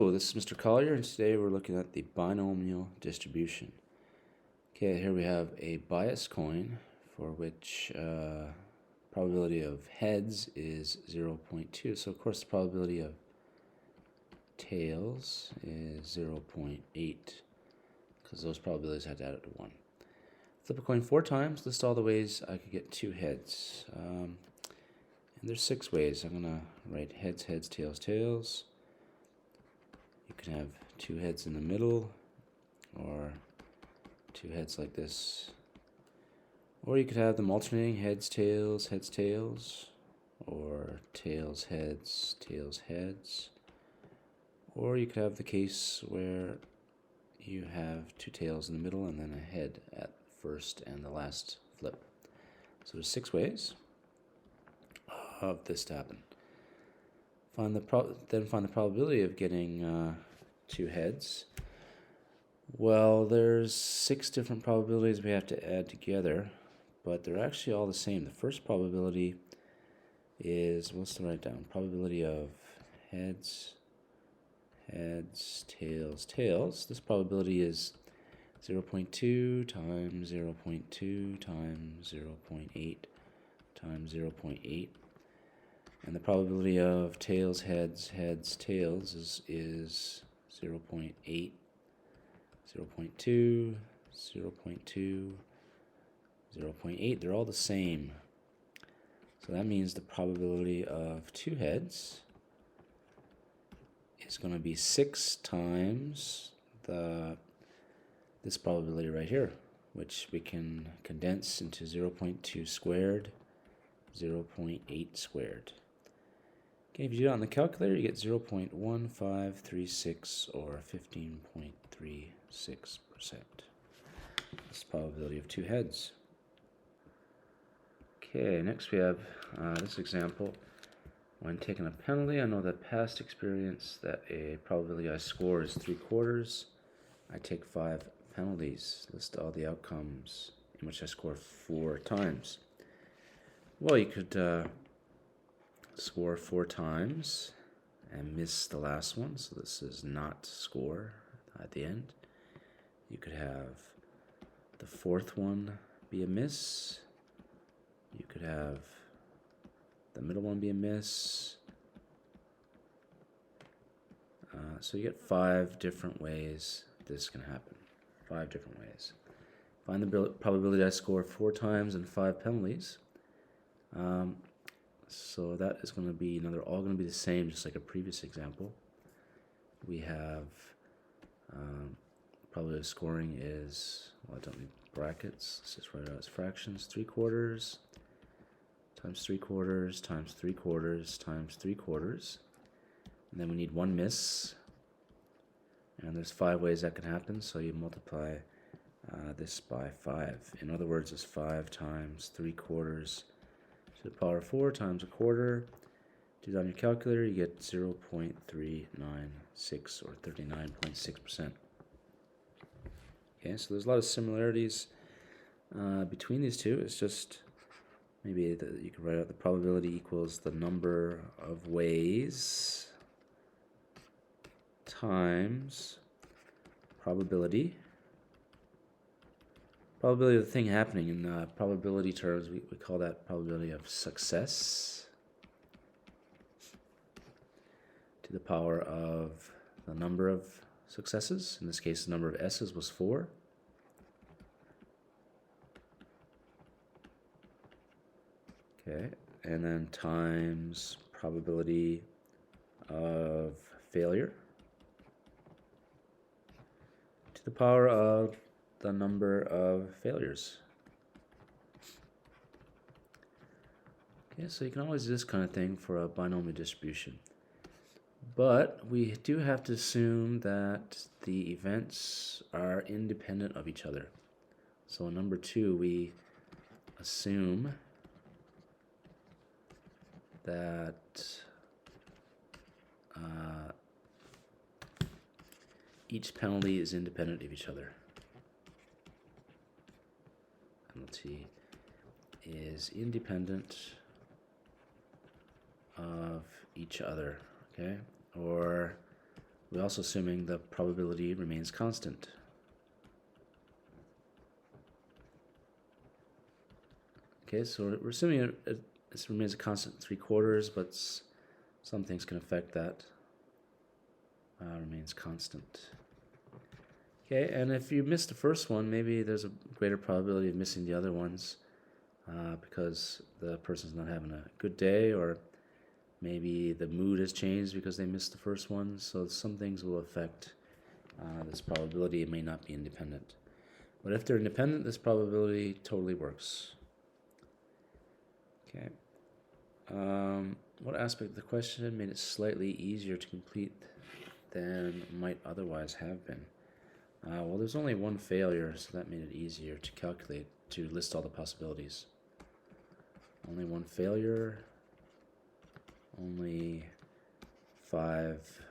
Hello, this is Mr. Collier, and today we're looking at the binomial distribution. Okay, here we have a bias coin for which probability of heads is 0.2. So of course the probability of tails is 0.8 because those probabilities had to add up to 1. Flip a coin 4 times, list all the ways I could get 2 heads. And there's 6 ways. I'm going to write heads, heads, tails, tails. You can have 2 heads in the middle, or 2 heads like this. Or you could have them alternating heads, tails, or tails, heads. Or you could have the case where you have 2 tails in the middle and then a head at first and the last flip. So there's 6 ways of this to happen. Find the probability of getting 2 heads. Well, there's 6 different probabilities we have to add together, but they're actually all the same. The first probability is, let's write it down, probability of heads, tails. This probability is 0.2 times 0.2 times 0.8 times 0.8. And the probability of tails, heads, tails is 0.8, 0.2, 0.2, 0.8. They're all the same. So that means the probability of 2 heads is going to be 6 times this probability right here, which we can condense into 0.2 squared, 0.8 squared. Okay, if you do it on the calculator, you get 0.1536 or 15.36%. That's the probability of 2 heads. Okay, next we have this example. When taking a penalty, I know that past experience that a probability I score is 3/4. I take 5 penalties. List all the outcomes in which I score 4 times. Well, you could score 4 times and miss the last one, so this is not score at the end. You could have the 4th one be a miss. You could have the middle one be a miss. So you get 5 different ways this can happen. 5 different ways. Find the probability I score 4 times and 5 penalties. So that is going to be, they're all going to be the same, just like a previous example. We have probability of scoring is, well, I don't need brackets. Let's just write it out as fractions. 3/4 times 3/4 times 3/4 times 3/4. And then we need 1 miss. And there's 5 ways that can happen, so you multiply this by 5. In other words, it's 5 times 3/4 to the power of 4 times 1/4. Do that on your calculator, you get 0.396 or 39.6%. Okay, so there's a lot of similarities between these two. It's just maybe you could write out the probability equals the number of ways times probability. Probability of the thing happening. In probability terms, we call that probability of success to the power of the number of successes. In this case, the number of S's was 4. Okay, and then times probability of failure to the power of the number of failures. Okay, so you can always do this kind of thing for a binomial distribution. But we do have to assume that the events are independent of each other. So in number 2, we assume that each penalty is independent of each other. Penalty is independent of each other, okay? Or We're also assuming the probability remains constant. Okay, so we're assuming it remains a constant 3/4, but some things can affect that. Remains constant. Okay, and if you missed the first one, maybe there's a greater probability of missing the other ones because the person's not having a good day, or maybe the mood has changed because they missed the first one. So some things will affect this probability. It may not be independent. But if they're independent, this probability totally works. Okay. What aspect of the question made it slightly easier to complete than might otherwise have been? Well, there's only one failure, so that made it easier to calculate, to list all the possibilities. Only one failure, only 5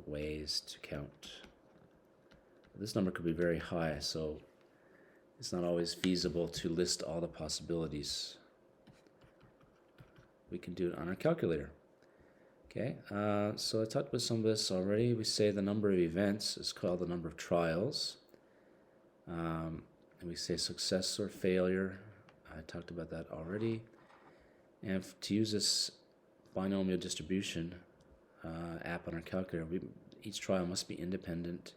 ways to count. This number could be very high, so it's not always feasible to list all the possibilities. We can do it on our calculator. Okay, so I talked about some of this already. We say the number of events is called the number of trials. And we say success or failure. I talked about that already. And to use this binomial distribution app on our calculator, each trial must be independent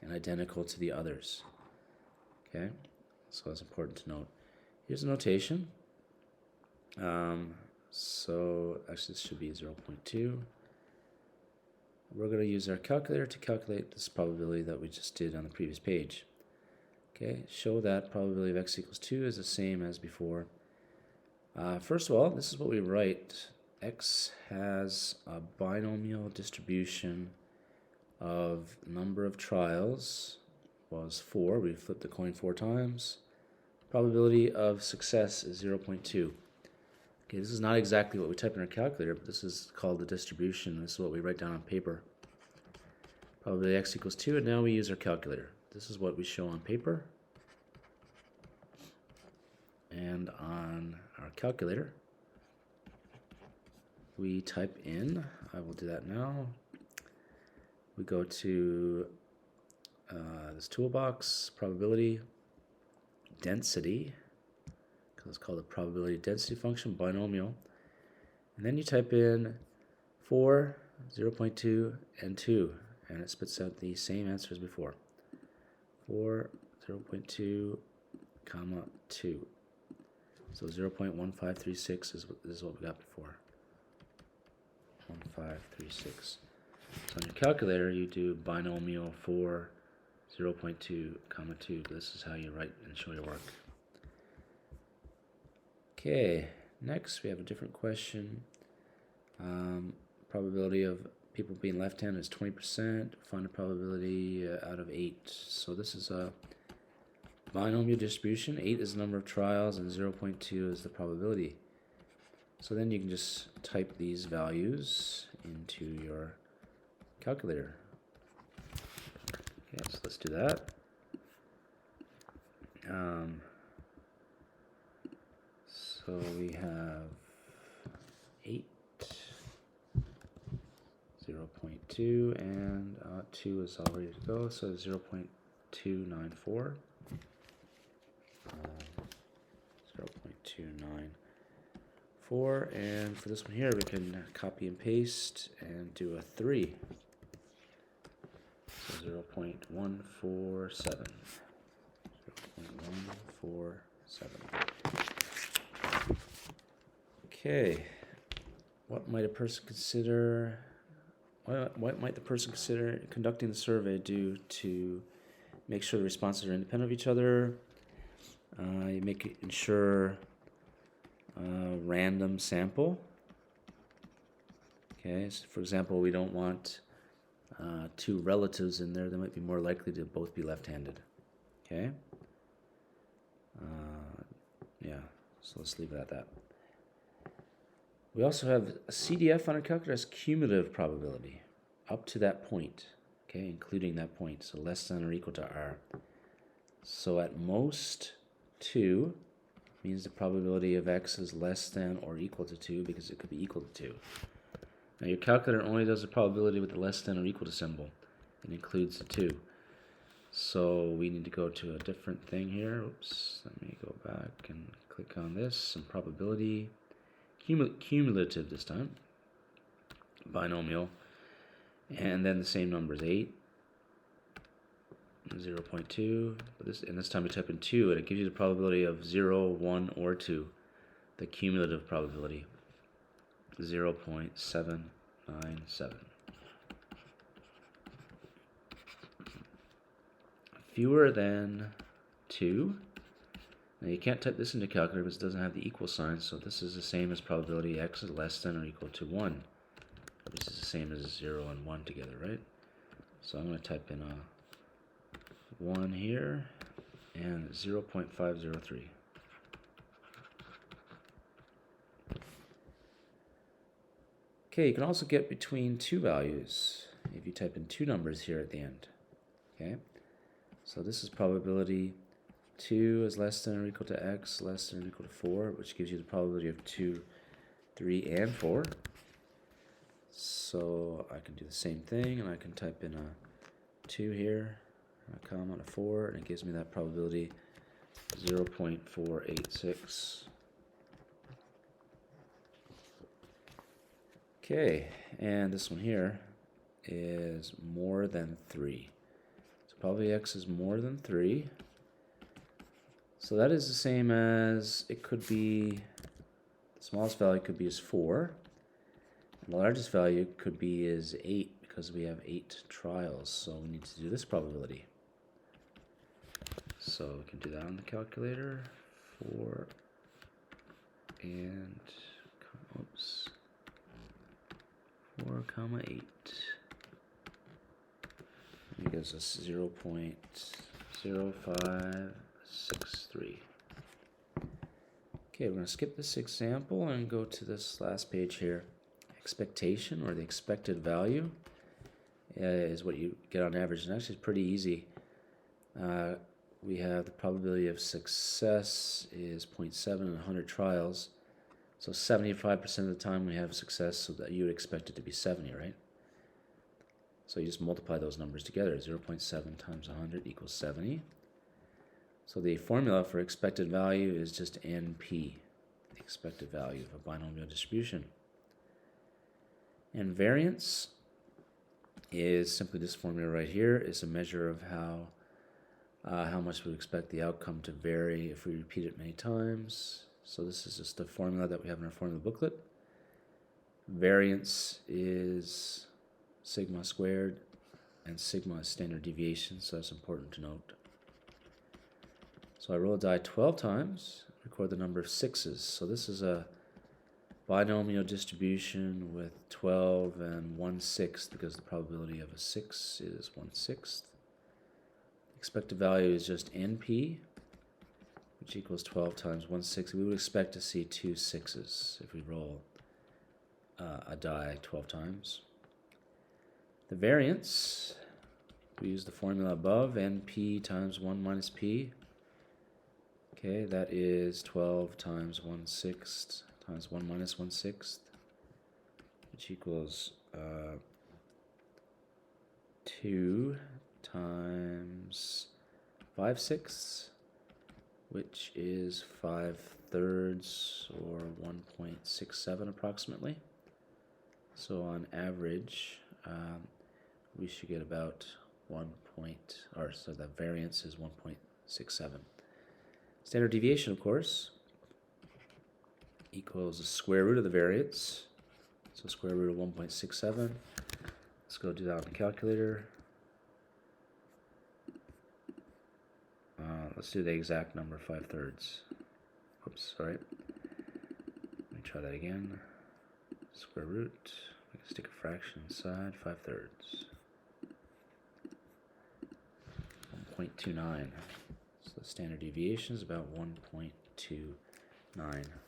and identical to the others. Okay, so that's important to note. Here's a notation. So actually this should be 0.2. We're going to use our calculator to calculate this probability that we just did on the previous page. Okay, show that probability of x equals 2 is the same as before. First of all, this is what we write. X has a binomial distribution of number of trials was 4. We flipped the coin 4 times. Probability of success is 0.2. Okay, this is not exactly what we type in our calculator, but this is called the distribution. This is what we write down on paper. Probability x equals 2, and now we use our calculator. This is what we show on paper. And on our calculator, we type in, I will do that now. We go to this toolbox, probability, density, it's called the probability density function, binomial. And then you type in 4, 0.2, and 2, and it spits out the same answer as before. 4, 0.2, comma 2. So 0.1536 is what we got before. 1536. So on your calculator, you do binomial 4, 0.2, comma 2. This is how you write and show your work. Okay, next we have a different question. Probability of people being left-handed is 20%. Find a probability out of 8. So this is a binomial distribution. 8 is the number of trials and 0.2 is the probability. So then you can just type these values into your calculator. Okay, so let's do that. So we have 8, 0.2, and 2 is all ready to go, so 0.294. 0.294, and for this one here, we can copy and paste and do a 3. So 0.147. 0.147. Okay, what might the person consider conducting the survey do to make sure the responses are independent of each other? You ensure random sample. Okay, so for example, we don't want 2 relatives in there. They might be more likely to both be left-handed. Okay. Yeah, so let's leave it at that. We also have a CDF on our calculator as cumulative probability up to that point, okay, including that point, so less than or equal to R. So at most 2 means the probability of x is less than or equal to 2 because it could be equal to 2. Now your calculator only does the probability with the less than or equal to symbol. It includes the 2. So we need to go to a different thing here. Oops, let me go back and click on this, and probability, cumulative this time, binomial, and then the same number is 8, 0.2, and this time we type in 2, and it gives you the probability of 0, 1, or 2, the cumulative probability, 0.797. Fewer than 2. Now you can't type this into calculator because it doesn't have the equal sign, so this is the same as probability x is less than or equal to 1. This is the same as 0 and 1 together, right? So I'm going to type in a 1 here and 0.503. Okay, you can also get between 2 values if you type in 2 numbers here at the end. Okay, so this is probability 2 is less than or equal to x less than or equal to 4, which gives you the probability of 2, 3, and 4. So I can do the same thing, and I can type in a 2 here, a comma, and a 4, and it gives me that probability 0.486. Okay, and this one here is more than 3. So probably x is more than 3. So that is the same as, it could be, the smallest value could be is 4. And the largest value could be is 8, because we have 8 trials. So we need to do this probability. So we can do that on the calculator. 4 and, oops, 4 comma 8. It gives us 0.0563. Okay, we're going to skip this example and go to this last page here. Expectation, or the expected value, is what you get on average, and actually it's pretty easy. We have the probability of success is 0.7 in 100 trials. So 75% of the time we have success, so that you would expect it to be 70, right? So you just multiply those numbers together. 0.7 times 100 equals 70. So the formula for expected value is just NP, the expected value of a binomial distribution. And variance is simply this formula right here. It's a measure of how much we expect the outcome to vary if we repeat it many times. So this is just the formula that we have in our formula booklet. Variance is sigma squared, and sigma is standard deviation, so that's important to note. So I roll a die 12 times, record the number of 6s. So this is a binomial distribution with 12 and 1/6, because the probability of a 6 is 1/6. Expected value is just NP, which equals 12 times 1/6. We would expect to see 2 6s if we roll a die 12 times. The variance, we use the formula above, NP times 1 minus P. Okay, that is 12 times 1/6 times 1 minus 1/6, which equals 2 times 5/6, which is 5/3, or 1.67 approximately. So on average, we should get about so the variance is 1.67. Standard deviation, of course, equals the square root of the variance. So square root of 1.67. Let's go do that on the calculator. Let's do the exact number, 5/3. Oops, sorry. Let me try that again. Square root. We can stick a fraction inside. 5/3. 1.29. So the standard deviation is about 1.29.